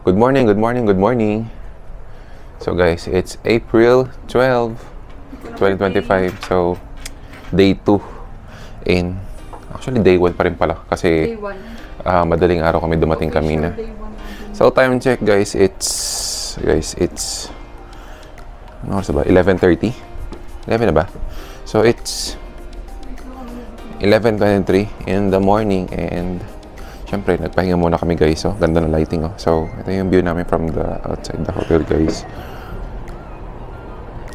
Good morning, good morning, good morning. So guys, it's April 12, 2025. So, day 2 in... Actually, day 1 pa rin pala. Kasi, madaling araw kami dumating kanina. So, time check guys, it's... Ano oras ba? 11:30? 11 na ba? So, it's 11:23 in the morning and... Siyempre, nagpahinga muna kami guys. Oh. Ganda ng lighting. Oh. So, ito yung view namin from the outside the hotel guys.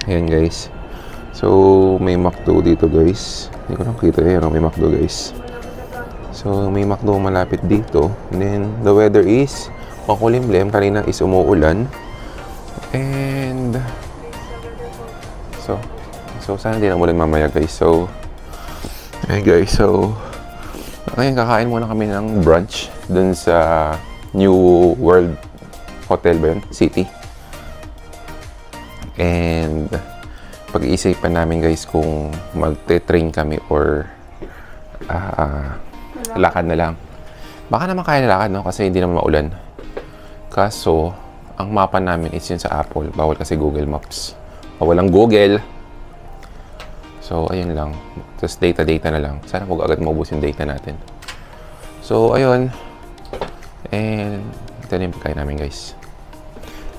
Ayan guys. So, may McDo dito guys. Hindi ko lang kita eh. May McDo guys. So, may McDo malapit dito. And then, the weather is makulimlim. Kanina is umuulan. And... So, sana hindi na umulan mamaya guys. So, ayan guys. So... Ngayon, kakain muna kami ng brunch dun sa New World Hotel ba yun? City. And pag-iisipan namin guys kung magte-train kami or lakad na lang. Baka naman kaya lakad, no? Kasi hindi naman maulan. Kaso, ang mapa namin is yun sa Apple. Bawal kasi Google Maps. Bawal ang Google. So, ayun lang. Tapos data na lang. Sana huwag agad maubos yung data natin. So, ayun. And, ito na yung pagkain namin, guys.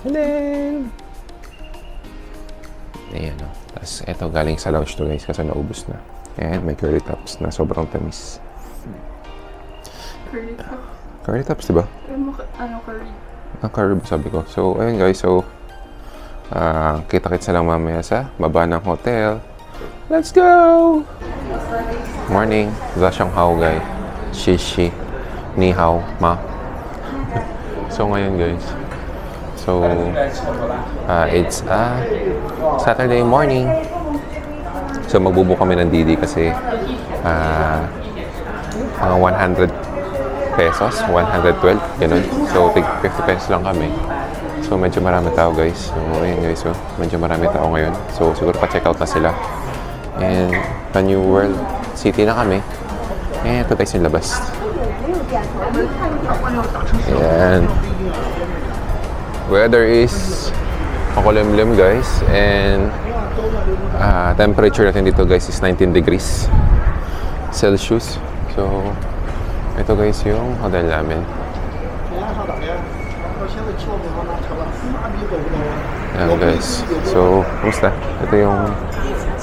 And then, ayan, o. Tapos, ito galing sa lounge to, guys, kasi naubos na. And, may curly tops na sobrang tamis. Curly tops? Curly tops, diba? Ano, curry? Curry ba sabi ko? So, ayun, guys. So, kita-kits na lang mamaya sa baba ng hotel. Let's go! Morning. Zashanghao, guys. Shishi. Ni hao, ma. So, ngayon, guys. So, it's Saturday morning. So, magbubo kami ng Didi kasi mga 100 pesos, 112, ganun. So, 50 pesos lang kami. So, medyo marami tao, guys. So, ayun, guys. So, medyo marami tao ngayon. So, siguro pa-check out na sila. And, sa New World City na kami. And, ito tayo sa labas. Ayan. Weather is makulimlim, guys. And, temperature natin dito, guys, is 19 degrees Celsius. So, ito, guys, yung hotel namin. Ayan, guys. So, kumusta? Ito yung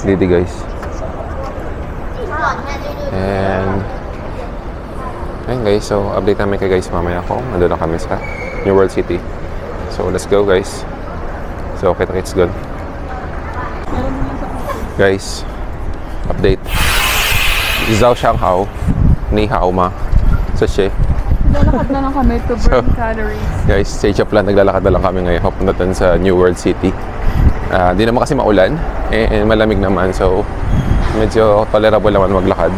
Didi, guys. And ayun, guys. So, update namin kay guys mamaya kung nandun na kami sa New World City. So, let's go, guys. So, kita-kits good. Guys, update. Zhao Shanghao. Ni hao ma. Sashay. Naglalakad na lang kami to burn calories. Guys, sa Chaplan, naglalakad na lang kami ngayon. Papunta dun sa New World City. Di naman kasi maulan. And malamig naman. So, medyo tolerable naman maglakad.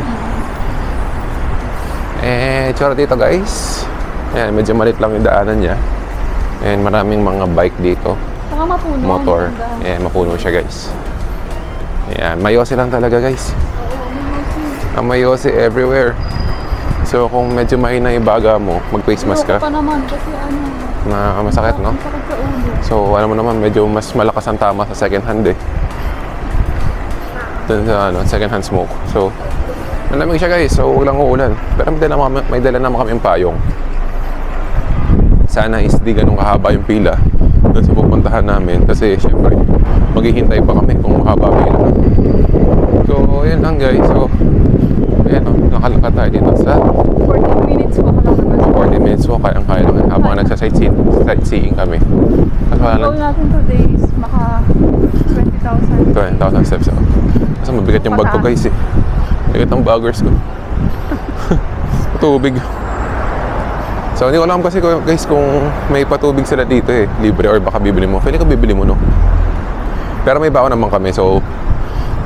Tsura dito, guys. Ayan, medyo malit lang yung daanan niya. And maraming mga bike dito. Saka mapuno. Motor. Ayan, mapuno siya, guys. Ayan, mayosi lang talaga, guys. Ang mayosi everywhere. So, kung medyo mahina yung baga mo, mag-face mask ka. Pa naman kasi masakit, no? Masakit sa ulo. So, alam mo naman, medyo mas malakas ang tama sa second hand, eh. Dun sa, second hand smoke. So, malamig siya, guys. So, huwag lang uulan. Pero may dala naman kami yung payong. Sana is di ganun kahaba yung pila dun sa pupuntahan namin. Kasi, syempre, maghihintay pa kami kung mahaba pila. So, yan lang, guys. So, ayan, nakalakad tayo dito sa 40 minutes walk lang naman. 40 minutes walk, kaya lang habang nagsa-sightseeing kami. Ang goal natin today is maka 20,000 steps. Kasi mabigat yung bag ko, guys, eh. Mabigat ang baggers ko. Tubig. So, hindi ko alam kasi, guys, kung may patubig sila dito, eh. Libre or baka bibili mo. Pwede ka bibili mo, no? Pero may baon naman kami, so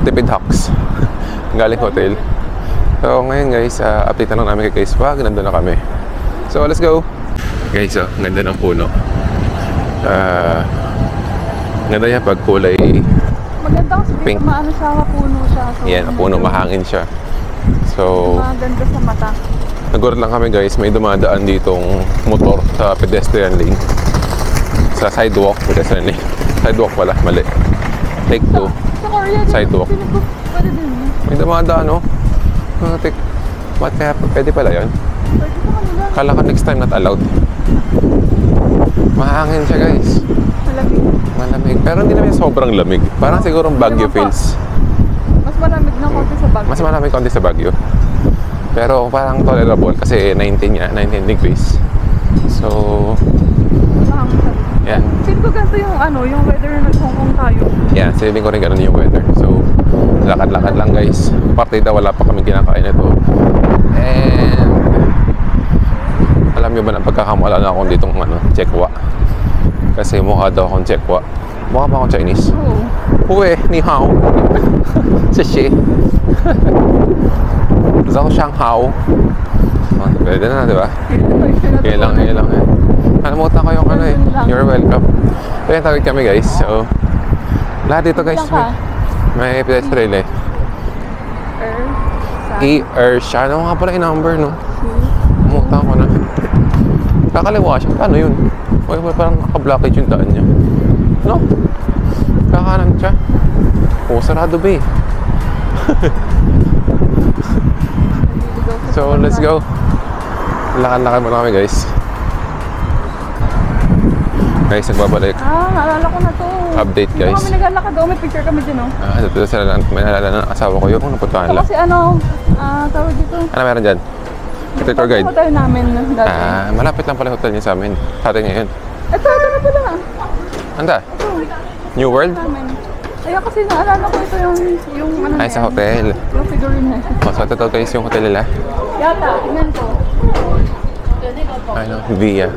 tipid hacks. Galing hotel. So, ngayon, guys, update na lang namin kay guys pag nandun na kami. So, let's go! Guys, ganda ng puno. Ganda niya pag kulay maganda kasi pink. Maano siya, mapuno siya. So, yan, puno, mahangin siya. So, maganda sa mata. nagulat lang kami guys, may dumadaan ditong motor sa pedestrian lane. Sa sidewalk. Sidewalk pala, mali. Take 2. Sa Korea, Sidewalk. Pinig ko, pwede din. May dumadaan, no? Ba't kaya pwede pala yun? Pwede sa kanila. Kala ka next time not allowed. Mahangin siya, guys. Malamig. Malamig. Pero hindi naman sobrang lamig. Parang siguro Baguio feels. Mas malamig na konti sa bag. Mas malamig konti sa Baguio. Pero parang tolerable kasi 19 nga, 19 degrees. So, Mahangin sa bag. yan. Feel ko ganito yung ano, yung weather na nag-Hong Kong tayo. Yan, feeling ko rin ganun yung weather. So, lakad-lakad lang guys. Partida, wala pa kami kinakain ito. And, alam nyo ba na pagkakamala na akong ditong Chekwa? Kasi mukha daw akong Chekwa. Mukha ba akong Chinese? Oo. Uwe, ni hao. Sashi. Zhao Shang Hao. Pwede na, di ba? Kaya lang eh. Nalimutan ko yung you're welcome. So, yan, tawid kami guys. So, lahat dito guys, may pedestrian eh. E-Ersha. Ano nga pala yung number, no? Nalimutan ko na. Kakaliwa siya. Paano yun? Parang naka-blockage yung daan niya. No? Kakanan siya. Oh, sarado ba eh. So, let's go. Lakad-lakad muna kami guys. Guys, nagbabalik. Naalala ko na to. Update guys. Kami naglalakad doon, may picture kami dyan, oh. Dito sila, may nalala ng asawa ko yung napuntahan So, lang. kasi tawag dito. Ano meron dyan? Ito tour guide. Hotel namin dati. Malapit lang pala hotel niya sa amin. Sa atin ngayon. Ito na pala. Anda? Ito. New World? Namin. Ayun kasi naalala ko ito yung ano Ay, na sa yan. hotel. Yung figurine na yan. So, ito guys yung hotel nila. Yata, tingnan ko. Ano? Via.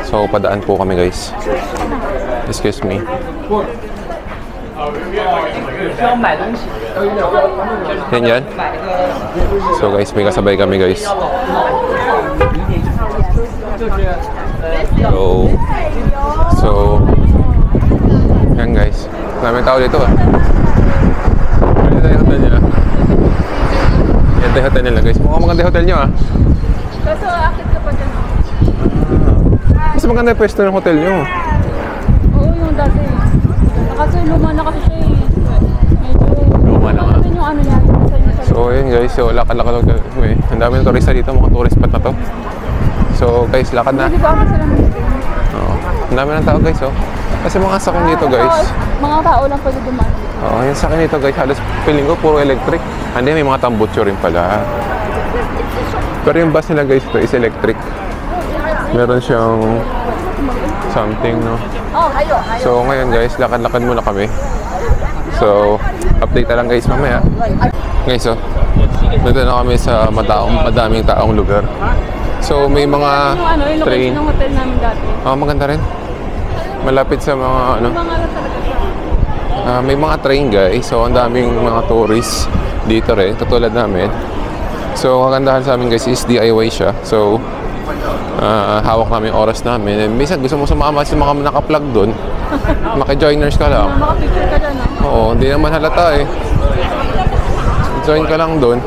So, padaan po kami guys. Excuse me. Yan. So guys, may kasabay kami guys. So, yan guys. Maraming tao dito ah. Ito yung hotel nila. Yan yung hotel nila guys. Mukhang maganda yung hotel nyo ah. Kaso akit ka pa dyan. Mas maganda yung pwesto ng hotel nyo. Oo, yung dati. Kasi luma na kasi siya eh. Medyo Luma na nga. Ano yung ano niya? So yun guys, so lakad-lakad lang. Ang dami ng turista dito, mga tourist spot na to. So guys, lakad na. Hindi ba ako sila ng Oo. Ang dami ng tao guys, oh. Kasi mga sakin dito guys. Mga tao lang pwede dumaan. Oo, yung sakin dito guys, halos feeling ko puro electric. Hindi, may mga tambutso rin pala. Pero yung bus nila guys, ito is electric. Meron siyang something, no? So ngayon guys, lakad-lakad muna kami. So, update na lang guys mamaya. Guys, oh. Dito na kami sa madaming taong lugar. So, may mga Yung train. location ng hotel namin dati. Maganda rin. Malapit sa mga ano. Mga lang talaga siya. May mga train guys. So, ang daming mga tourists dito rin. Katulad namin. So, kagandahan sa amin guys is DIY siya. So, hawak namin yung oras namin. And minsan gusto mo sumama sa mga naka-plug doon. Maki-joiners ka lang. Makapicture ka dyan, no? Oo, hindi naman halata eh. Join ka lang doon.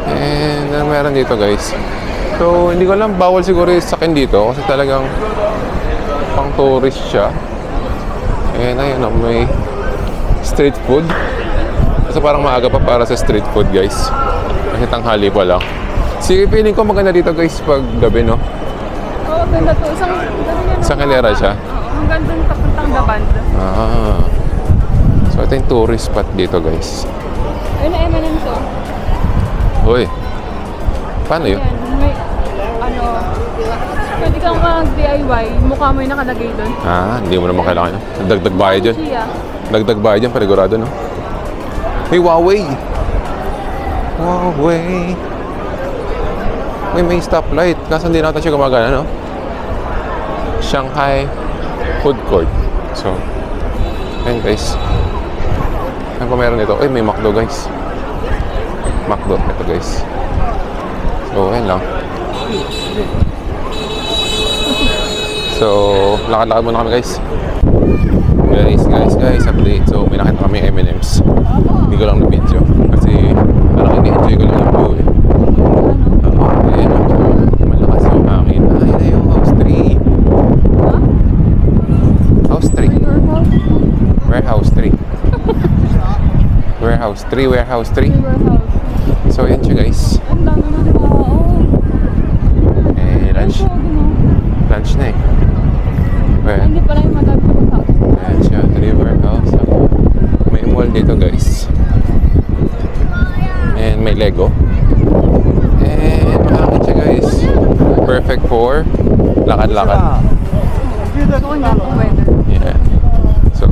And ano meron dito guys. So, hindi ko alam, bawal siguro yung sakin dito kasi talagang pang tourist siya. And ayun, may street food. Kasi parang maaga pa para sa street food guys. Kasi tanghali pa lang. Feeling ko maganda dito guys pag gabi, no? Oo, ganda to. Isang hilera siya. Hanggang dun papuntang Daband. So, ito yung tourist spot dito guys. Ayun na M&M's, oh. Uy, paano yun? Yan, may, pwede kang mag-DIY, mukha mo yung nakalagay doon. Hindi mo naman kailangan yun. Dagdag bayad yun. Chia. Dagdag bayad yun, panigurado, no? Hey, Huawei! Huawei! May stoplight. Kaso hindi natin siya gumagana, no? Shanghai Food Court. So, ayun guys. Ano pa meron dito? Ay, may McDo guys. McDo. Ito guys. So, ayun lang. So, lakad-lakad muna kami guys. Guys, update. So, may nakita kami M&M's. Hindi ko lang na video. Kasi, parang ini-enjoy ko lang yung view eh. Ayun. Malakas yung 3 warehouse 3. warehouse. So yan siya guys. Ang dami na tao. Eh, lunch. Ay, no? Lunch na eh. Well, Hindi pala yung madami ko tao. ayan siya, 3 warehouse. May mall dito guys. And may Lego. And mahangin siya guys. Perfect for lakad-lakad. Gusto ko na ang weather. Yeah. So,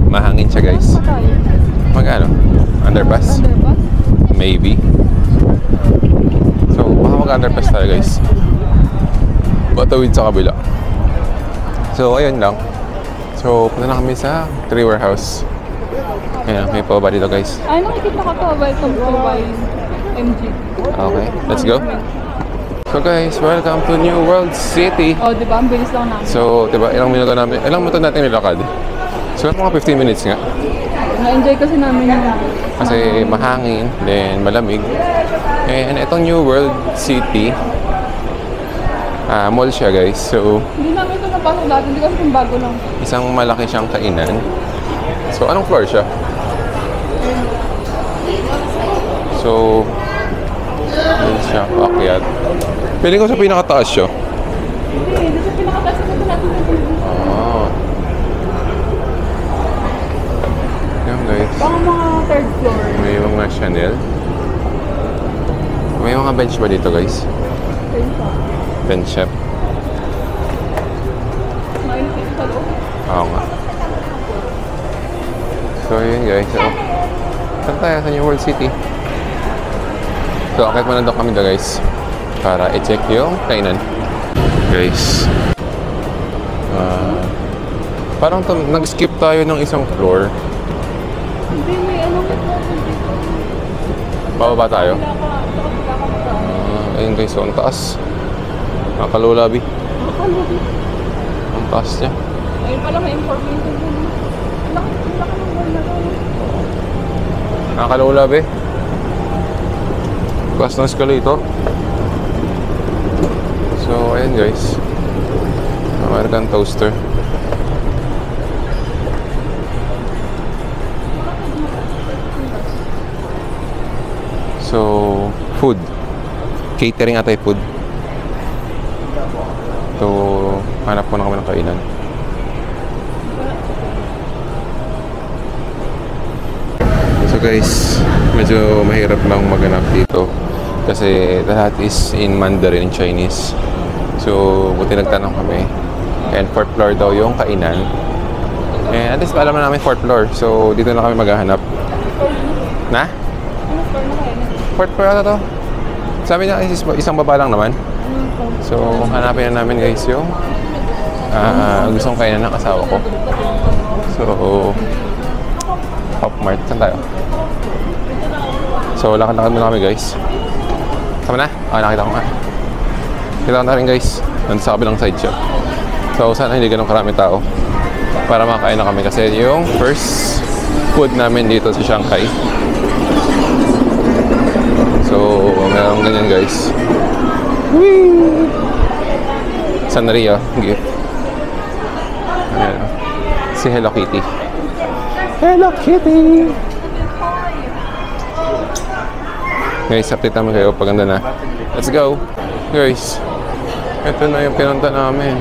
mahangin siya guys. Saan pa tayo? Magkano? Underpass? Underpass? Maybe. So, baka mag-underpass tayo guys. Patawid sa kabila. So, ayun lang. So, punta na kami sa 3 warehouse. Ayan, may pababa dito guys. Ay, nakikita ko to. Welcome to YMG. Okay, let's go. So guys, welcome to New World City. Oh, di ba? Ang bilis lang namin. So, diba, ilang minuto natin nilakad? So, mga 15 minutes nga. Na-enjoy kasi namin yung Kasi mahangin, then malamig. And itong New World City, mall siya guys. So, hindi namin ito napasok dati. Hindi kasi kung bago lang. isang malaki siyang kainan. So, anong floor siya? So, yun siya, paakyat. Pili ko sa pinakataas siya. Hindi sa pinakataas na natin. Ah. Yan guys. Baka mga third floor. May mga Chanel. May mga bench ba dito guys? Third floor. Bench shop. Mainit sa loob. Oo nga. So yun guys. So, saan tayo sa New World City? So akit muna doon kami da guys. Para i-check yung kainan. Guys. Parang nag-skip tayo ng isang floor. Hindi, may ano ka Bababa tayo. Ayun guys, so ang taas. Nakalulabi. Ang taas niya. Ayun pala may information dun. Laki ng wall na to. Nakalulabi. Taas ng escalator. So, ayan guys. American toaster. So, food. Catering atay food. So, hanap ko na kami ng kainan. So guys, medyo mahirap lang maghanap dito. Kasi lahat is in Mandarin, Chinese. So, buti nagtanong kami. And 4th floor daw yung kainan. And at least alam na namin 4th floor. So, dito na kami maghahanap. Na? Ano floor na kayo? 4th floor ata to. Sabi niya, isang baba lang naman. So, hanapin na namin guys yung gustong kainan ng asawa ko. So, Pop Mart. Saan tayo? So, lakad-lakad muna kami guys. Tama na? Nakita ko nga. Kita ko na rin guys. Nandun sa kabilang side shop. So, sana hindi ganun karami tao. Para makakain na kami. Kasi yung first food namin dito sa Shanghai. So, meron ganyan guys. Whee! Sanrio. Gift. Ayan. Si Hello Kitty. Hello Kitty! Guys, update naman kayo pag ganda na. Let's go! Guys, ito na yung pinunta namin.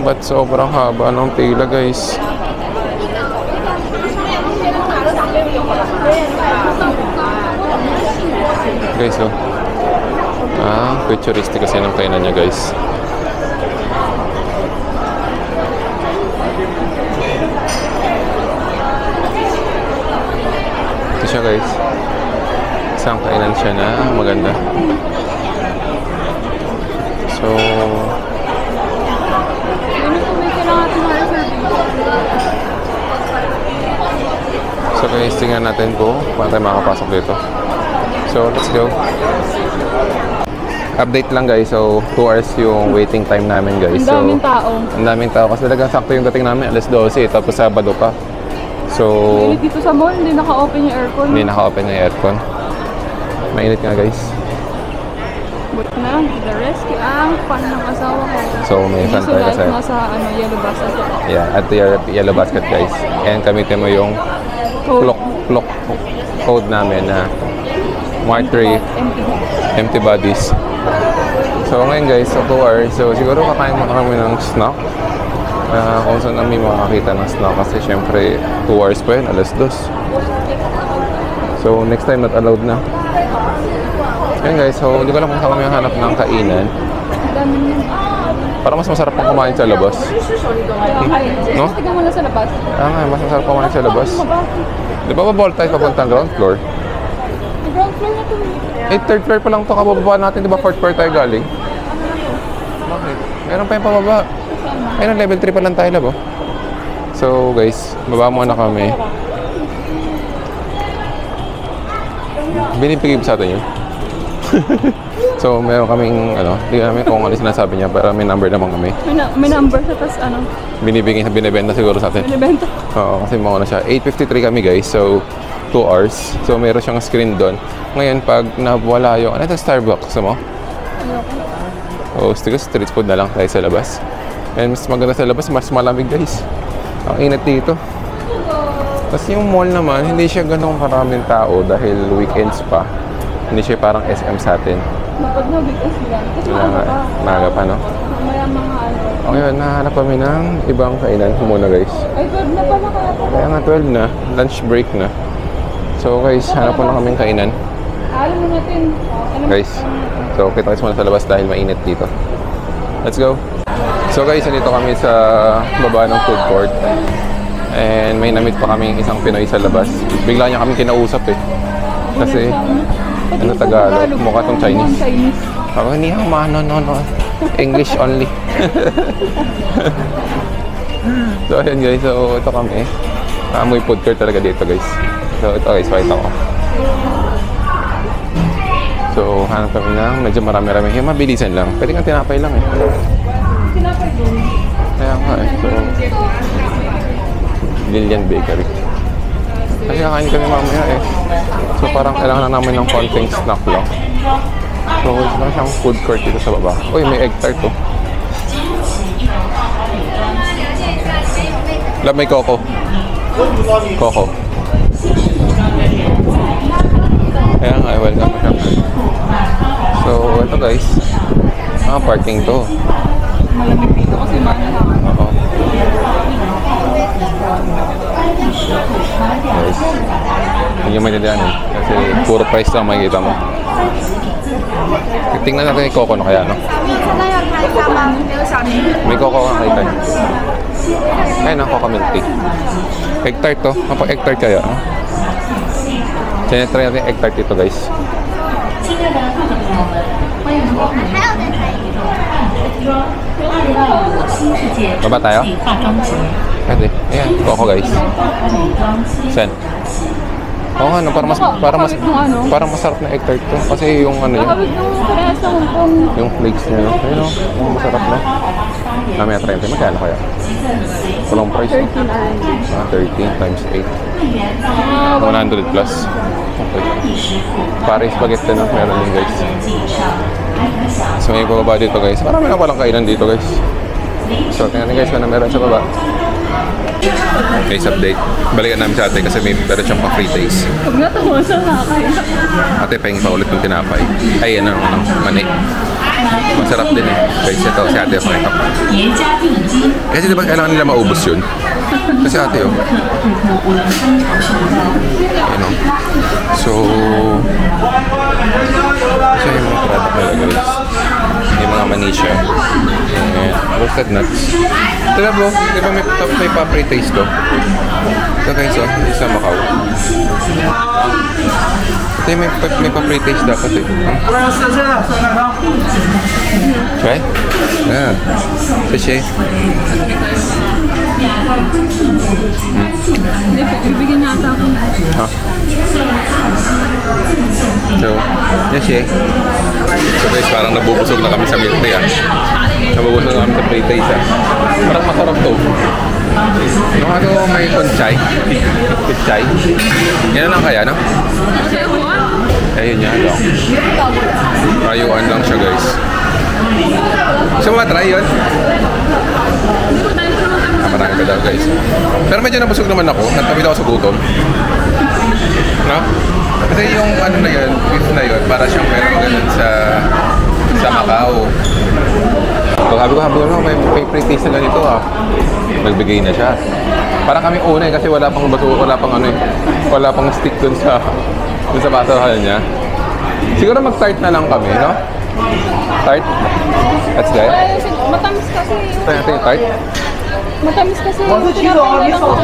But sobrang haba ng pila guys. Guys, oh. Futuristic kasi ng kainan niya guys. Ito siya guys. Isang kainan siya na maganda. So, guys, tingnan natin po paano tayo makapasok dito. So, let's go. Update lang guys. So, 2 hours yung waiting time namin guys. Ang daming tao. Ang daming tao kasi talagang sakto yung dating namin. Alas 12 tapos Sabado pa. So, mainit dito sa mall. Hindi naka-open yung aircon. Hindi naka-open yung aircon. Mainit nga guys. But na, the rescue. Ang fan ng asawa ko. So, may fan tayo kasi. Nasa yellow basket. Yeah, at the yellow basket guys. And gamitin mo yung clock. clock code namin na Mark 3, empty bodies. So ngayon guys, so 2 hours. So siguro kakain muna kami ng snack. Kung saan namin makakita ng snack kasi syempre 2 hours pa yun, alas 2. So next time not allowed na. Ngayon guys, so hindi ko alam kung saan kami hanap ng kainan. Parang mas masarap pang kumain sa labas. No? Tignan mo lang sa labas. Mas masarap kumain sa labas. Di ba bawal tayo papuntang ground floor? Ground floor na to. Third floor pa lang to, kabababa natin, di ba? Fourth floor tayo galing. Bakit? Meron pa yung pababa. Ayun, level 3 pa lang tayo, labo. So, guys, baba muna kami. Binibigay sa atin yun. So, meron kaming, hindi namin kung ano sinasabi niya, pero may number naman kami. May number siya, tapos Binibenta siguro sa atin. Binibenta. Oo, kasi mga siya. 8:53 kami, guys. So, 2 hours. So, meron siyang screen doon. Ngayon, pag nawala yung, ito, Starbucks mo? O, street food na lang tayo sa labas. And mas maganda sa labas, mas malamig, guys. Ang init dito. Tapos yung mall naman, hindi siya ganun karaming tao dahil weekends pa. Hindi siya parang SM sa atin. Kapag na weekends lang. Kasi Maaga pa, no? Mamaya mga Okay, nahanap kami ng ibang kainan muna, guys. Ay, 12 na pala kaya po. Kaya nga 12 na, lunch break na. So guys, hanap po na kaming kainan. Alam mo natin. Guys, so kita-kits muna sa labas dahil mainit dito. Let's go! So guys, nandito kami sa baba ng food court. And may namit pa kaming isang Pinoy sa labas. Bigla niya kami kinausap eh. Kasi, Tagalog? Mukha tong Chinese. Ako, hindi ako no. English only. So ayun guys, so ito kami. Amoy food court talaga dito guys. So ito guys, pakita ko. So hanap kami ng medyo marami-rami. Yung mabilisan lang. Pwede kang tinapay lang eh. Tinapay doon. Kaya nga eh. So, Lilian Bakery. Kasi kakain kami mamaya eh. So parang kailangan na namin ng konting snack lang. So ito na siyang food court dito sa baba. Uy, may egg tart to. Love, may coco. Coco. Kaya nga, welcome siya. So, ito guys. Parking to. Malamig dito kasi mahal. Oo. Guys, hindi nyo maintindihan eh. Kasi puro price lang makikita mo. Tingnan natin yung coco na kaya, no? May coco ka nakita niyo. Ayun ang coco milk tea. Egg tart to. Kapag egg tart kaya, no? Sinetry natin egg tart dito, guys. Baba tayo? Pwede. Ayan, coco guys. Sen. Oo nga, no, parang masarap na egg tart to. Kasi yung ano yun. Nakawit nung parehas sa Hong Kong. Yung flakes niya, no? Ayun, no? Masarap na. Mamaya 30. Magkano kaya? Walang price. 13 times 8. 100 plus. Okay. Paris spaghetti na meron din guys. So may bababa dito guys. Marami na palang kainan dito guys. So tingnan guys kung na meron sa baba. Guys, update. Balikan namin sa ate kasi may meron siyang pa-free taste. Huwag na tawa sa nakakain. Ate, pahingin pa ulit yung tinapay. Ay, ano, mani. Masarap din eh. Guys, ito si ate yung pakita ko. Kasi diba kailangan nila maubos yun? Kasi ate yun. Ano? So, kasi yung mga product nila guys. Yung mga manisya. Roasted nuts. Ito bro, di ba may pa-free taste to? Ito guys, isa Macau. Ito yung may pa-free taste dapat eh. Try? Yeah. Sushi. Bibigyan na ata ako. Ha? So, sushi. So guys, parang nabubusog na kami sa milk tea ah. Nabubusog na kami sa free taste ah. Parang masarap to. Yung ano may kunchay. Kunchay. Yan lang kaya, no? Ayun yan lang. Rayuan lang siya guys. So, matry yun? marami pa daw guys. Pero medyo nabusog naman ako. Nagtawid ako sa gutom. No? Kasi yung ano na yun, beef na yun, para siyang meron ganun sa Macau. So, sabi ko, may pre-taste na ganito ah. Nagbigay na siya. Parang kami una kasi wala pang baso, wala pang stick dun sa basahan niya. Siguro mag-tart na lang kami, no? Tart? That's good. Matamis kasi. Try natin yung tart. Matamis kasi. Tinapay na lang ako.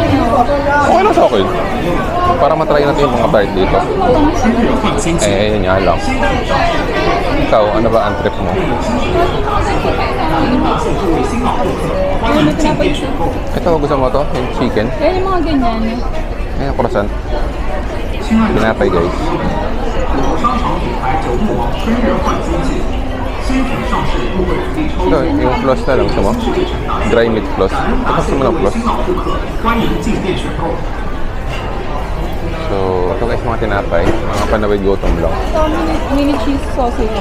Okay lang sa akin. Para matry natin yung mga tart dito. Yun nga lang. Ikaw, ano ba ang trip mo? Ayun, may tinapay siya. Ito, gusto mo to? Yung chicken? Yan yung mga ganyan. Ayan, yung croissant. Tinapay, guys. Ito, yung floss na lang. Gusto mo? Dry meat floss. Ito, gusto mo ng floss? So, ito guys, mga tinapay. Mga panawid gutom lang. Ito, mini cheese sausage.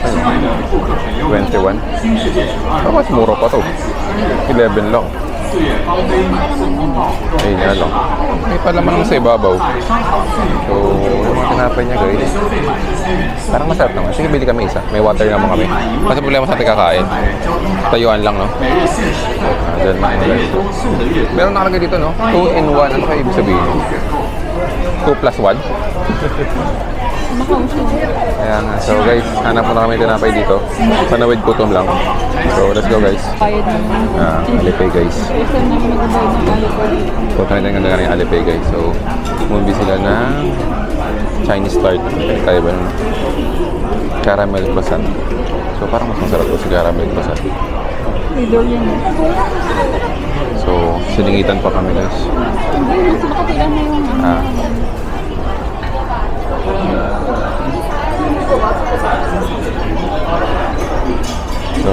21. Mas mura pa to. 11 lang. Ayun nga lang. May palaman naman sa ibabaw. So, yung mga tinapay niya guys. Parang masarap naman. Sige, bili kami isa. May water naman kami. Kasi problema sa ating kakain. Tayuan lang, no? Diyan mga guys. Meron nakalagay dito, no? 2 in 1. Ano kayo ibig sabihin? 2 plus 1? Kaya nga. So guys, hanap mo na kami tinapay dito. Panawid gutom lang. So let's go guys. Bayad naman. Alipay guys. First time namin nag-bayad ng Alipay. So try natin ganda ng Alipay guys. So movie sila ng Chinese tart. Tayo ba nun? Caramel croissant. So parang mas masarap ko si caramel croissant. Idol yan. So siningitan pa kami guys. Hindi, mas makatilan na yung So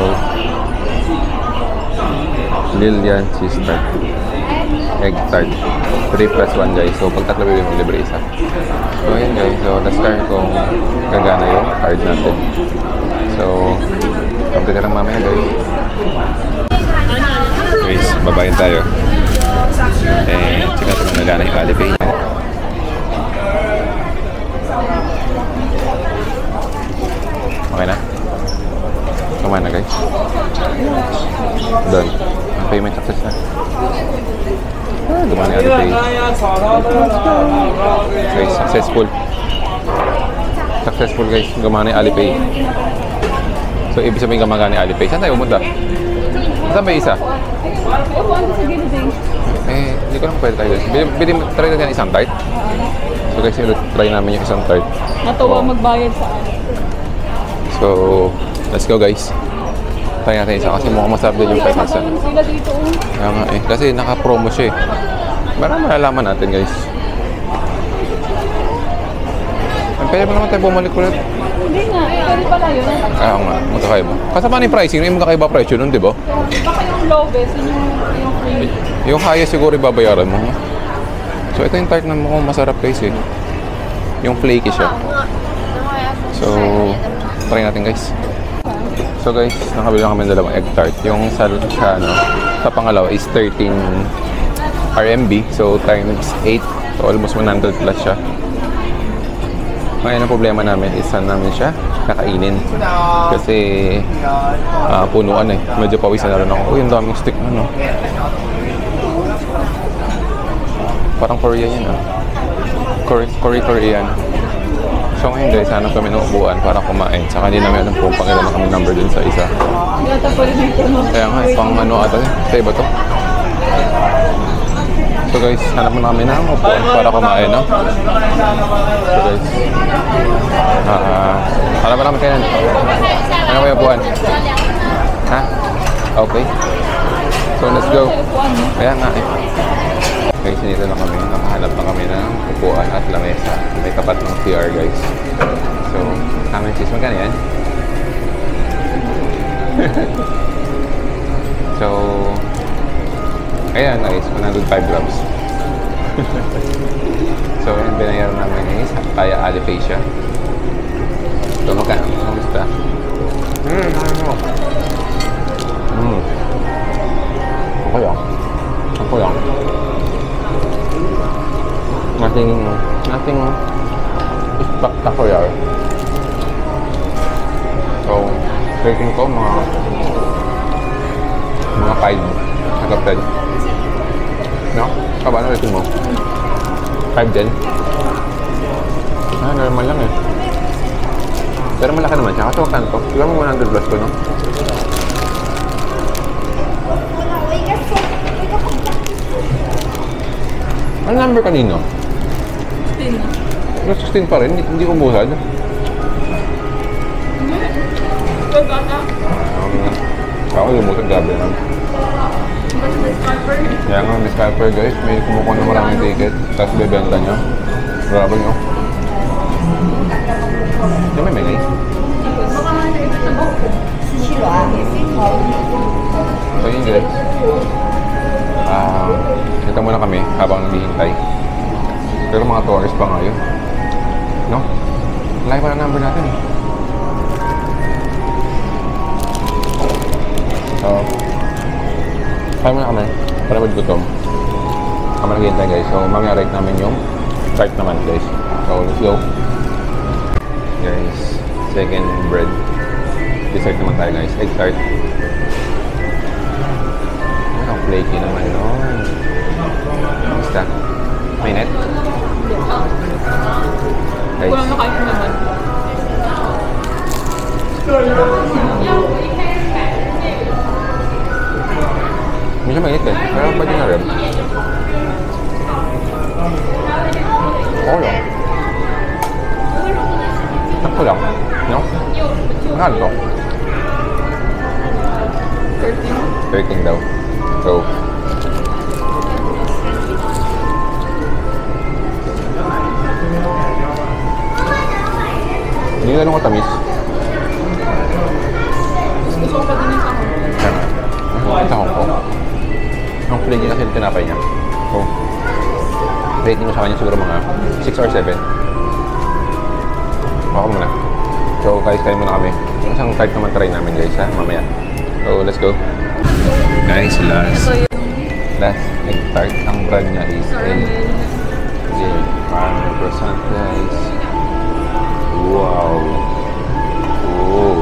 Lilian cheese tart, egg tart, 3 plus 1 guys. So pag tatlo bibili mo, libre isa. So yun guys, so let's try kung gagana yung card natin. So kampi ka lang mamaya guys. Guys, babayin tayo. Check natin kung gagana yung Alipay. Okay na? Kumain na guys. Doon. Ang payment success na. Gumana yung Alipay. Guys, successful. Successful guys. Gumana yung Alipay. So, ibig sabihin gumagana yung Alipay. Saan tayo pumunta? Saan ba isa? Hindi ko lang pwede tayo guys. Try natin isang tart. So guys, try namin yung isang tart. Natuwa magbayad sa So, let's go guys. Try natin isa kasi mukhang masarap din yung pekasa. Sila dito. Kaya nga kasi naka-promo siya eh. Marami malalaman natin guys. Pwede ba naman tayo bumalik ulit? Hindi nga, pwede pala yun. Kaya nga, magkakaiba. Kasama ni pricing, yung magkakaiba presyo nun, di ba? Baka yung lowest, yung free. Yung highest siguro ibabayaran mo. So, ito yung tart na mukhang masarap guys eh. Yung flaky siya. So, try natin guys. So guys, nakabili kami ng dalawang egg tart. Yung sa pangalawa is 13 RMB. So, times 8. So, almost 100 plus siya. Ngayon ang problema namin is saan namin siya kakainin. Kasi punuan eh. Medyo pawisan na rin ako. Uy, ang daming stick na no. Parang Korean yun ah. Korean. So ngayon guys, hanap kami ng upuan para kumain. Saka hindi namin alam kung pangilan na kami number dun sa isa. Kaya nga, pang ano ata eh. Sa iba to. So guys, hanap na kami ng upuan para kumain, no? So guys, hanap na kami kayo. Ano ba yung upuan? Ha? Okay. So let's go. Kaya nga eh. Guys, dito na kami. Nakahanap na kami ng upuan at lamesa. May tapat ng CR guys. So, amin cheese. Magkano yan? So, ayan guys, 105 grams. So, yung binayaran namin is kaya Alipay siya. So, magkano? Kamusta? Okay ah. nothing spectacular. So, rating ko mga 5 out of 10. No? Ikaw ba? Ano rating mo? 5 din? Normal lang eh. Pero malaki naman siya. Kasi wakan to. Siguro mo 100 plus ko, no? Ano number kanino? 16. 16 pa rin? Hindi umuusad? Ako lumusad, gabi lang. Kaya nga, may scalper guys. May kumukuha na maraming ticket. Tapos bebenta nyo. Grabe nyo. Yung may menu? So yun guys. Ito muna kami habang naghihintay. Pero mga 2 hours pa nga yun. No? Live pa na number natin eh. So, kaya muna kami. Para maggutom. Kami naghihintay guys. So, mamaya rate namin yung start naman guys. So, let's go. Guys, second bread. Dessert naman tayo guys. Egg tart. Ang flaky naman nun. Kamusta? Mainit? Guys. Kulang na kayo naman. Medyo mainit eh. Pero pwede na rin. Oo lang. Sakto lang. No? Ano to? 13 daw. So, hindi na lang katamis. Gusto ko pa din yung kahon. Ito ko. Ang flaky kasi yung tinapay niya. So, rating ko sa kanya siguro mga 6 or 7. Baka muna. So, guys, kain muna kami. Isang tart naman try namin guys ha, mamaya. So, let's go. Guys, last egg tart. Ang brand niya is Caramel 100% guys. Wow. Oh.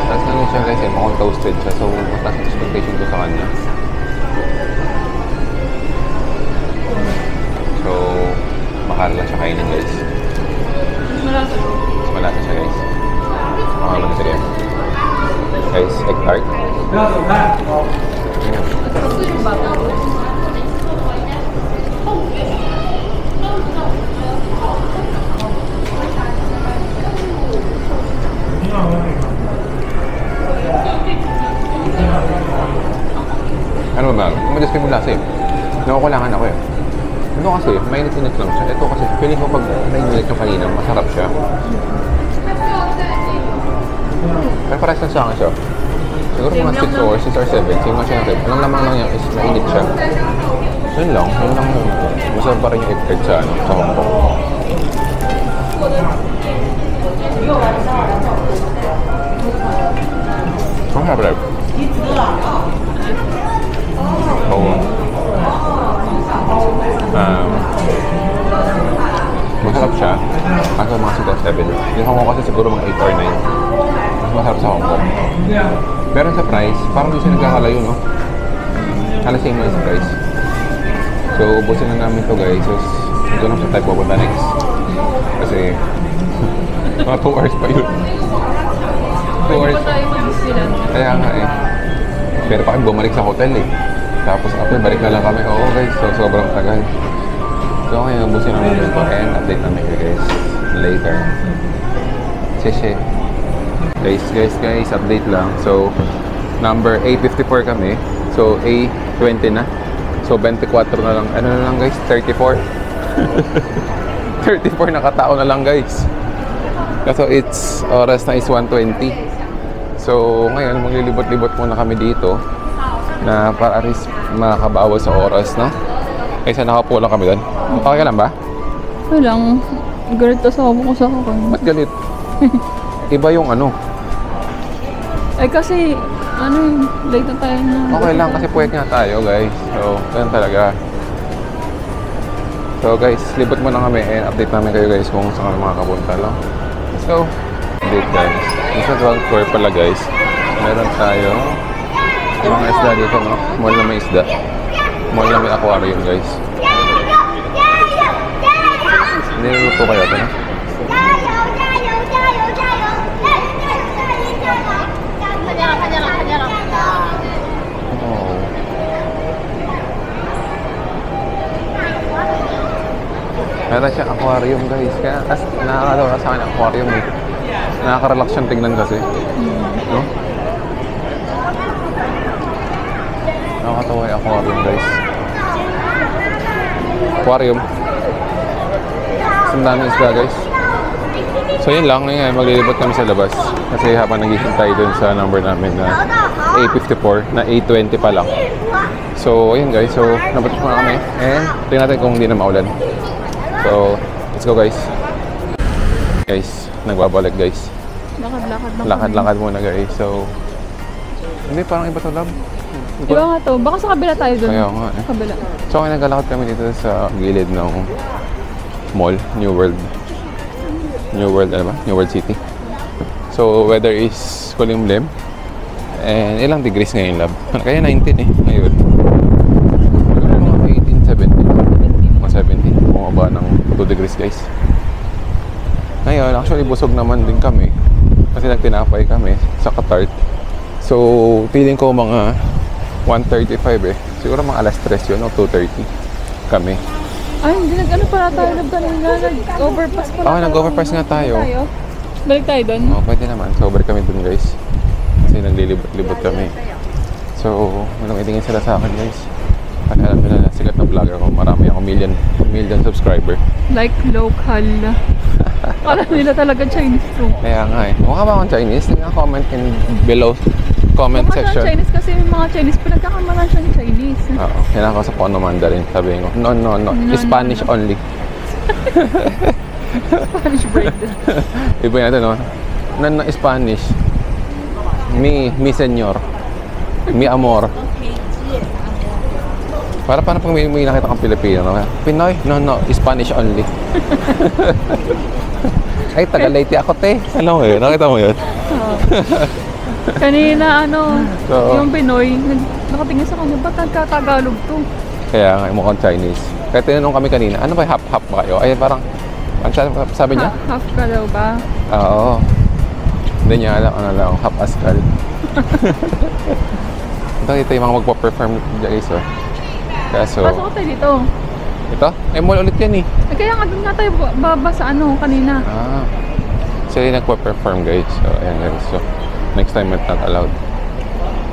Tapos ano siya guys eh, mukhang toasted siya. So, mataas expectation ko sa kanya. So, mahal lang siya kainin guys. Malasa. Malasa siya guys. Mahal lang siya. Guys, egg tart. Ayan. Gusto yung bata. Ano ba? Mag-describe mo lasa eh. Nakukulangan ako eh. Ito kasi, mainit-init lang siya. Ito kasi, feeling ko pag mainit yung kanina, masarap siya. Pero parehas lang sa akin siya. Siguro mga 6 or 6 or 7. Same lang siya natin. Anong lamang lang niya is mainit siya. So yun lang. Yun lang yung masarap pa rin yung egg sa, sa Hong Kong. Ang harap. Oo. Masarap siya. Kaso mga 6 or 7. Yung Hong Kong kasi siguro mga 8 or 9. Mas masarap sa Hong Kong. Pero sa price, parang di siya nagkakalayo, no? Halos same lang sa price. So, ubusin na namin to guys. So, ito lang sa type pupunta next. Kasi, mga 2 hours pa yun. 2 hours. Kaya nga eh. Pero pa kami bumalik sa hotel eh. Tapos after, balik na lang kami. Oo guys, so sobrang tagal. So ngayon, ubusin na namin ito and update namin kayo guys later. Sheshe. Guys, update lang. So, number A54 kami. So, A20 na. So, 24 na lang. Ano na lang guys? 34. 34 na katao na lang guys. Kaso it's oras na is 1:20. So, ngayon, maglilibot-libot muna kami dito na para at least makabawas sa oras, no? Kaysa nakapo lang kami doon. Okay ka lang ba? Okay lang. Galit sa ako ko sa akin. Ba't galit? Iba yung ano. Ay kasi, late na tayo na. Okay lang kasi puwet nga tayo, guys. So, ganun talaga. So, So guys, libot muna kami and update namin kayo guys kung saan kami makakapunta, no? Let's go! Update guys. Sa ground floor pala guys, meron tayo mga isda dito, no? Mall na may isda. Mall na may aquarium guys. Niluluto kayo ito, no? Oh. Meron siya aquarium guys. Kaya nakakatawa sa akin aquarium eh. Nakaka-relax siyang tignan kasi. No? Nakakatawa yung aquarium guys. Aquarium. Ang daming isda guys. So yun lang, ngayon maglilibot kami sa labas. Kasi habang naghihintay dun sa number namin na A54, na A20 pa lang. So ayun guys, so nabatos muna kami. And tingnan natin kung hindi na maulan. So, let's go guys. Guys, nagbabalik guys. Lakad-lakad muna guys. So, hindi, parang iba to lab. Iba nga to. Baka sa kabila tayo dun. Kaya nga eh. Kabila. So, kaya naglalakad kami dito sa gilid ng mall, New World. New World, ano ba? New World City. So, weather is kulimlim. And ilang degrees ngayon lab? Kaya 19 eh, ngayon. Mga 18, 17. Mga 17. Bumaba ng 2 degrees guys. Ngayon, actually busog naman din kami. Kasi nagtinapay kami sa Qatar. So, feeling ko mga 1:35 eh. Siguro mga alas 3 yun o 2:30 kami. Ay, hindi nag-ano pala tayo kanina. Nag-overpass pala. Oo, nag-overpass nga tayo. Balik tayo doon? Oo, pwede naman. Sober kami dun guys. Kasi naglilibot-libot kami. So, malamitingin sila sa akin guys. Kasi alam nila na sikat na vlogger ko. Marami ako million subscriber. Like local. Alam nila talaga Chinese to. Kaya nga eh. Mukha ba akong Chinese? Tingnan comment in below comment mukha section. Mukha Chinese kasi may mga Chinese. Pinagkakamalan siyang Chinese. Oo. Kinakausap ko ano Mandarin. Sabi ko, no. Spanish only. Spanish bread. Iba natin, no? No, Spanish. Mi senyor. Mi amor. Para paano pag may nakita kang Pilipino, no? Pinoy? No. Spanish only. Ay, taga-Leyte ako, te. Ano mo yun? Nakita mo yun? Kanina, so, yung Pinoy, nakatingin sa kanya, ba't nagkatagalog to? Kaya nga, mukhang Chinese. Kaya tinanong kami kanina, ano ba half-half ba kayo? Ay, parang, ano sabi niya? Half ka daw ba? Oo. Hindi niya alam, ano lang, half askal. Ito yung mga magpa-perform guys, oh. Kaso, pasok tayo dito. Ito? Eh, mall ulit yan eh. Kaya nga doon nga tayo baba sa kanina. Sila yung nagpa-perform guys. So, ayan guys. So, next time it's not allowed.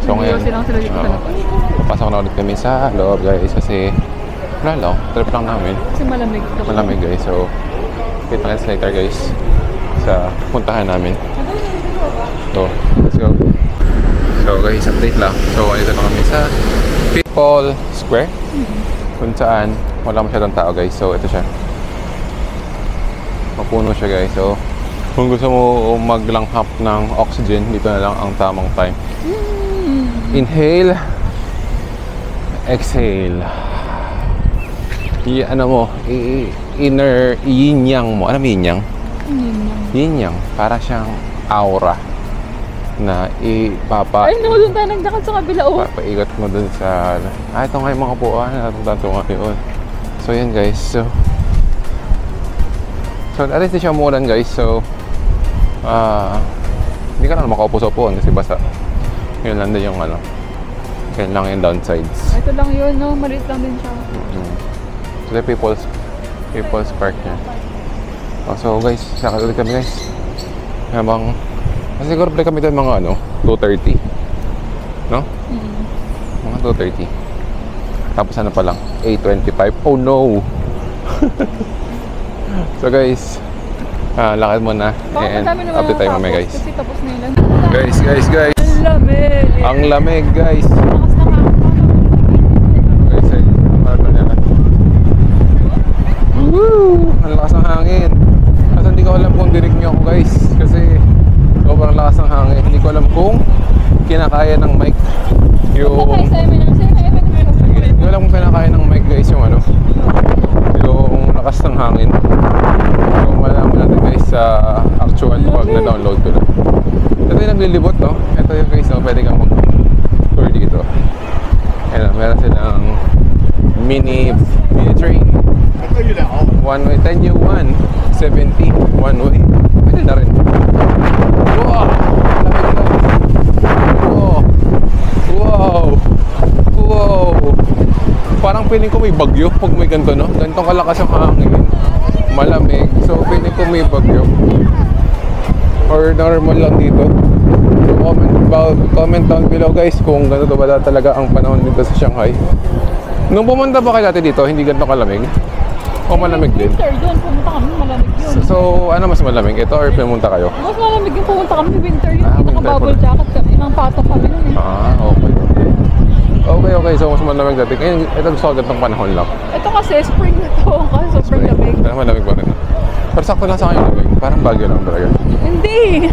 So, ngayon, sila dito sa labas. papasok na ulit kami sa loob guys. Kasi, wala lang. Trip lang namin. Kasi malamig. Malamig guys. So, kita guys later guys. Sa puntahan namin. So, let's go. So guys, update lang. So, ito na kami sa People Square. Kung saan wala masyadong tao guys. So ito siya. Mapuno siya guys. So kung gusto mo maglanghap ng oxygen, dito na lang ang tamang time. Inhale. Exhale. Ano mo, inner yin-yang mo. Ano yin-yang? Yin-yang. Para siyang aura na Ay, no, doon tayo nagdakad sa kabila, oh. Paikot mo dun sa... ito nga yung mga puan. Natutang nga yun. So, yan guys. So, at least di siya umulan guys. So, hindi ka na makaupo sa upuan kasi basa. Yun lang din yung Yan lang yung downsides. Ito lang yun, no? Maliit lang din siya. So, the People's Park niya. So, guys, sakit ulit kami guys. Habang... siguro balik kami doon mga 2:30. No? Mga 2:30. Tapos ano pa lang? 8:25. Oh no! So guys, lakad muna. And update tayo mamaya guys. Kasi tapos na yun. Guys! Ang lamig! Ang lamig guys! Lakas na Guys, parang niya. Woo! Ang lakas ng hangin. Kasi hindi ko alam kung dinig niyo ako guys. Kasi sobrang lakas ng hangin. Hindi ko alam kung kinakaya ng mic yung... Hindi ko alam kung kinakaya ng mic guys yung yung lakas ng hangin. So malaman natin guys sa actual pag na-download ko na. Ito yung naglilibot, no? Ito yung guys, no? Pwede kang mag-tour dito. Ayan, meron silang mini train. One way, 10 yuan, 70, one way. Pwede na rin. Wow! Wow! Wow! Wow! Parang piling ko may bagyo pag may ganito, no? Ganitong kalakas yung hangin. Malamig. So, piling ko may bagyo. Or normal lang dito. So, comment down below guys kung ganito ba talaga ang panahon dito sa Shanghai. Nung pumunta ba kayo dati dito, hindi ganito kalamig? O malamig din? Winter doon, pumunta kami, malamig yun. So, ano mas malamig? Ito or pumunta kayo? Mas malamig yung pumunta kami, winter yun. Ah, Naka-bubble winter jacket kami, ilang patong kami nun eh. Ah, okay. Okay. So, mas malamig dati. Kaya ito gusto ko agad ng panahon lang. Ito kasi, spring na to, kasi sobrang lamig. Kaya malamig pa rin. Pero sakto lang sa akin yung lamig. Parang Baguio lang talaga. Hindi!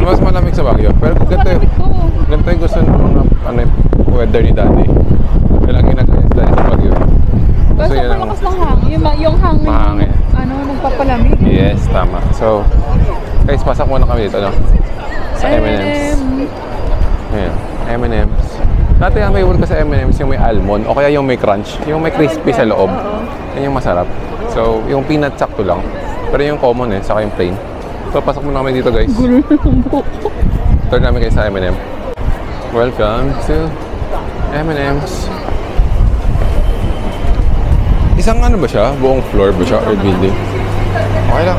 Mas malamig sa Baguio. Pero Mas malamig to. ganito yung gusto ng mga weather ni Daddy. Kailangan ginagayas dahil sa Baguio. Pero So, sobrang lakas ng hangin. Yung hangin, mahangin. nagpapalamig. Yes, tama. So, guys, pasak muna kami dito, no? Sa M&M's. Ayan, M&M's. Dati ang favorite ko sa M&M's yung may almond o kaya yung may crunch. Yung may crispy sa loob. Yan yung masarap. So, yung peanut sakto lang. Pero yung common saka yung plain. So, pasok muna kami dito, guys. Gulo ng buko. Turn namin kayo sa M&M. Welcome to M&M's. Isang ano ba siya? Buong floor ba siya? Or building? Okay lang.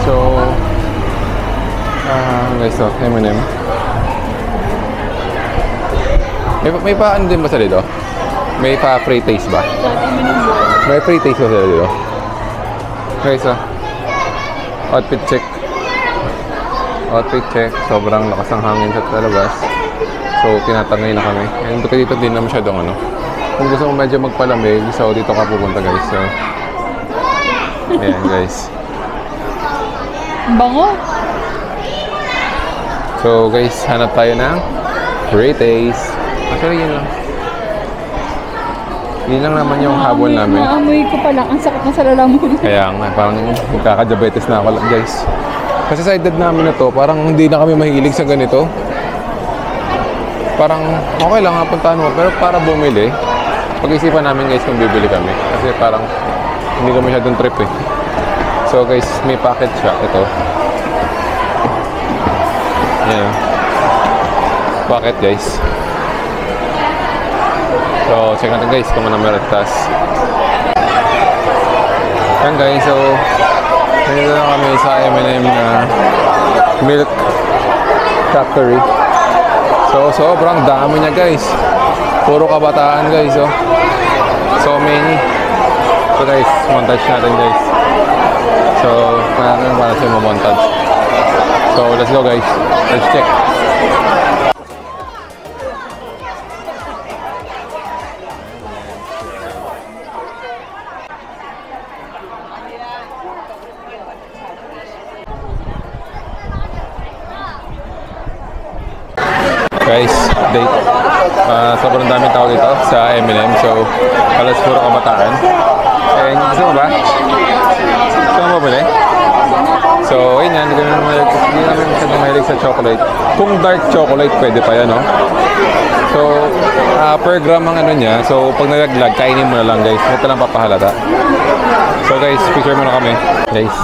So, guys, so, M&M. May pa ano din ba sa dito? May pa free taste ba? May free taste ba sa dito? Guys, so, outfit check. Outfit check. Sobrang lakas ng hangin sa labas. So, tinatangay na kami. And dito din na masyadong ano. Kung gusto mo medyo magpalamig, so dito ka pupunta guys. So, ayan guys. Bango. So guys, hanap tayo ng free taste. Actually, yun lang. Yun lang naman yung habol namin. Naamoy ko pa lang. Ang sakit na sa lalamunan. Kaya nga, parang magkaka-diabetes na ako guys. Kasi sa edad namin na to, parang hindi na kami mahilig sa ganito. Parang okay lang puntahan mo, pero para bumili, pag-isipan namin guys kung bibili kami. Kasi parang hindi kami masyadong trip eh. So guys, may packet siya. Ito. Yan. Packet guys. So, check natin guys kung ano meron tas. Yan guys, so nandito na kami sa M&M na Milk Factory. So, sobrang dami niya guys. Puro kabataan guys, oh. So many. So guys, montage natin guys. So, para siya mo-montage. So, let's go guys. Let's check. Guys, update. Sobrang daming tao dito sa M&M. So, halos puro kabataan. Eh, gusto mo ba? Gusto mo ba bili? So, yun yan. Hindi naman masyadong mahilig sa chocolate. Kung dark chocolate, pwede pa yan, no? So, per gram ang ano niya. So, pag nalaglag, kainin mo na lang, guys. Huwag ka lang papahalata. So, guys, picture muna kami. Guys,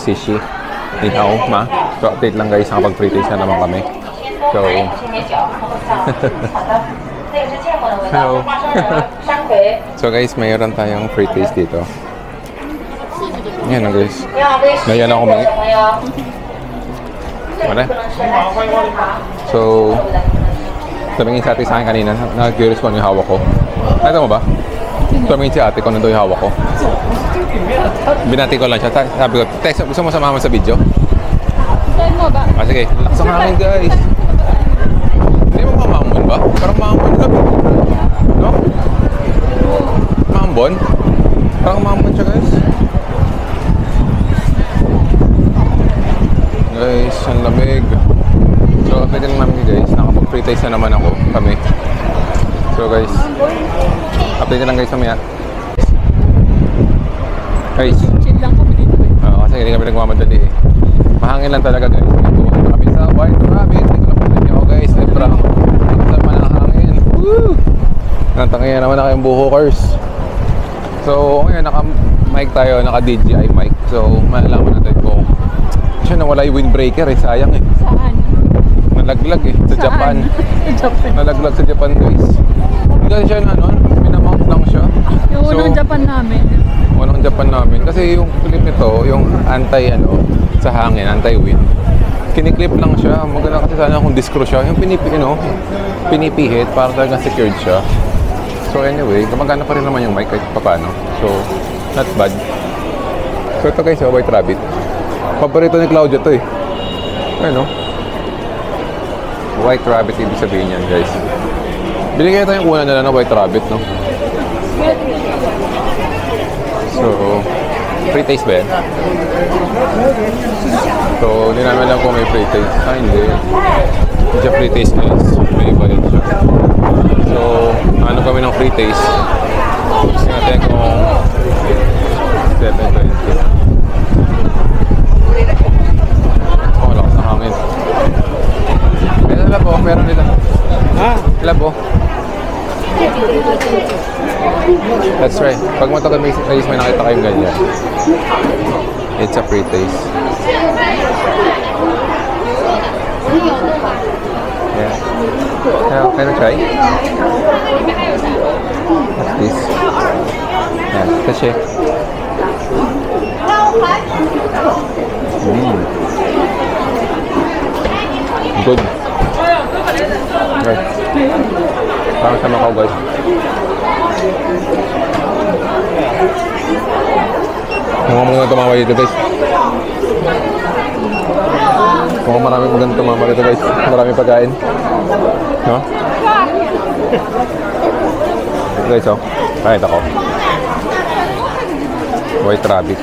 Sishi. Ni hao, ma. So, update lang, guys. Nakapag-free taste na naman kami. So, hello. So guys, mayroon tayong free taste dito. Yan na guys. Ngayon ako mga. Wala. So, tumingin si ate sa akin kanina. Nag-curious ko ano yung hawak ko. Nakita mo ba? Tumingin si ate kung ano yung hawak ko. Binati ko lang siya. Sabi ko, Tex, gusto mo sumama sa video? Saan mo ba? Sige, lakas ang hangin guys. Hindi mo mamamon ba? Parang mamamon ka. No? Mamambon? Parang mamamon siya guys. Guys, ang lamig. So, update lang namin guys. Nakapag-free taste na naman kami. So guys, update lang guys mamaya. Guys, Chill lang kami dito eh. kasi hindi kami nagmamadali eh. Mahangin lang talaga guys. Pumunta kami sa White Rabbit. Hindi ko lang pala niyo guys. Librang kasama ng hangin. Woo! Natangaya naman na kayong buhokers. So ngayon naka-mic tayo, naka-DJI mic. So malalaman natin kung siya nawala yung windbreaker eh. Sayang eh. Saan? Nalaglag eh. Sa Japan. Sa Japan. Nalaglag sa Japan guys. Hindi kasi siya na ano, minamount lang siya. Yung unang Japan namin. Unang Japan namin. Kasi yung clip nito, yung anti ano, sa hangin, anti-wind. Kiniklip lang siya. Maganda kasi sana kung discro siya. Yung pinipihit para talagang secured siya. So anyway, gumagana pa rin naman yung mic kahit paano. So, not bad. So ito guys, White Rabbit. Paborito ni Claudia to eh. Ayun no? White Rabbit ibig sabihin yan guys. Bili kayo tayong una nila na White Rabbit no? So, free taste ba yan? So, hindi namin alam kung may free taste. Hindi. Hindi siya free taste guys. May bayad siya. So, ano kami ng free taste? Gusto natin kung 720. Oh, lakas ng hangin. May labo, meron nila. Labo. That's right. Pag mo may nakita kayong ganyan. It's a free taste. Yeah. Now, can I try? What's this? Yeah, kasi. Good. Right. Parang sa Macau guys. Mukhang magandang tumama dito guys. Mukhang maraming magandang tumama dito guys. Maraming pagkain. No? Guys oh. Kahit ako. White Rabbit.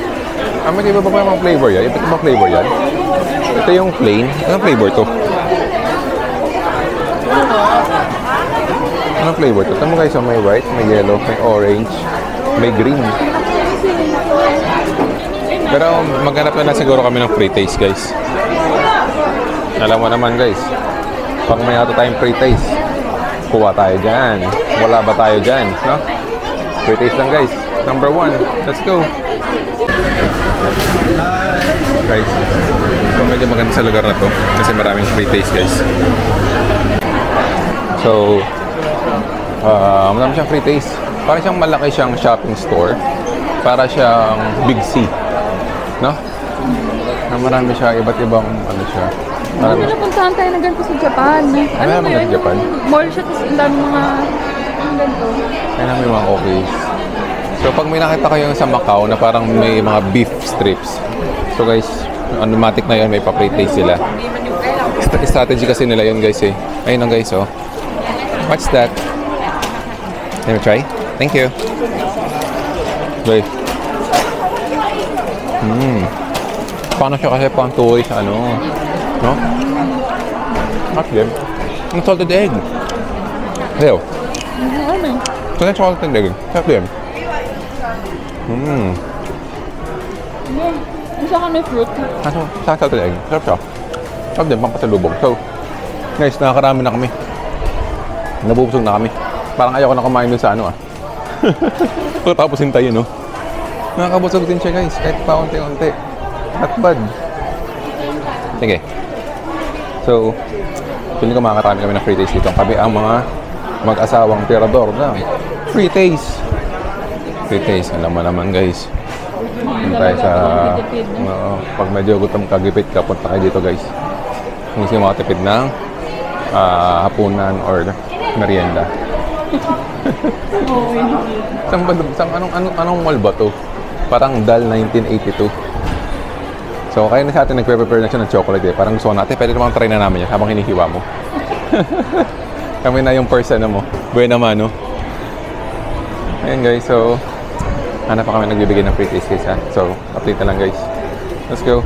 May iba ba mga flavor yan? Iba't ibang flavor yan? Ito yung plain. Anong flavor to? Anong flavor to? Tama guys, may white, may yellow, may orange, may green. Pero maghanap na lang siguro kami ng free taste guys. Alam mo naman guys, pag may ato tayong free taste, kuha tayo dyan. Wala ba tayo dyan? No? Free taste lang guys. Number 1. Let's go. Guys, so medyo maganda sa lugar na to kasi maraming free taste guys. So, marami siyang free taste. Para siyang malaki siyang shopping store. Para siyang Big C. No? Na marami siya, iba't ibang ano siya. Marami siya. Napuntahan tayo na ganito sa Japan. Ano mo yun? Japan? Mall siya, tapos ang dami mga ganito. Kaya namin mga cookies. So pag may nakita kayo sa Macau na parang may mga beef strips. So guys, automatic na yun, may pa-free taste sila. Strategy kasi nila yun guys eh. Ayun lang guys oh. What's that? Can we try? Thank you. Okay. Paano siya kasi pang tourist ano? No? Not them. Ang salted egg. Ew. So that's salted egg. Not them. Isa ka may fruit. Sa salted egg. Sarap siya. Sarap din, pampasalubog. So, guys, nakakarami na kami. Nabubusog na kami. Parang ayaw ko na kumain dun sa ano ah. Tapos hintayin, no? Nakakabusog din siya, guys. Kahit pa unti-unti. Not bad. Sige. So, feeling ko makakarami kami ng free taste dito. Kami ang mga mag-asawang tirador na free taste. Free taste. Alam mo naman, guys. Tayo sa pag medyo gutom ka, gipit ka, punta kayo dito guys. Kung gusto yung makatipid ng hapunan or merienda. Anong mall ba to? Parang DAL 1982. So kaya na sa atin nagpe-prepare na siya ng chocolate eh. Parang gusto natin, pwede namang try na namin yan habang hinihiwa mo. Kami na yung person mo. Buena mano. Ayan guys, so hanap pa kami nagbibigay ng free taste guys ha. So, update na lang guys. Let's go.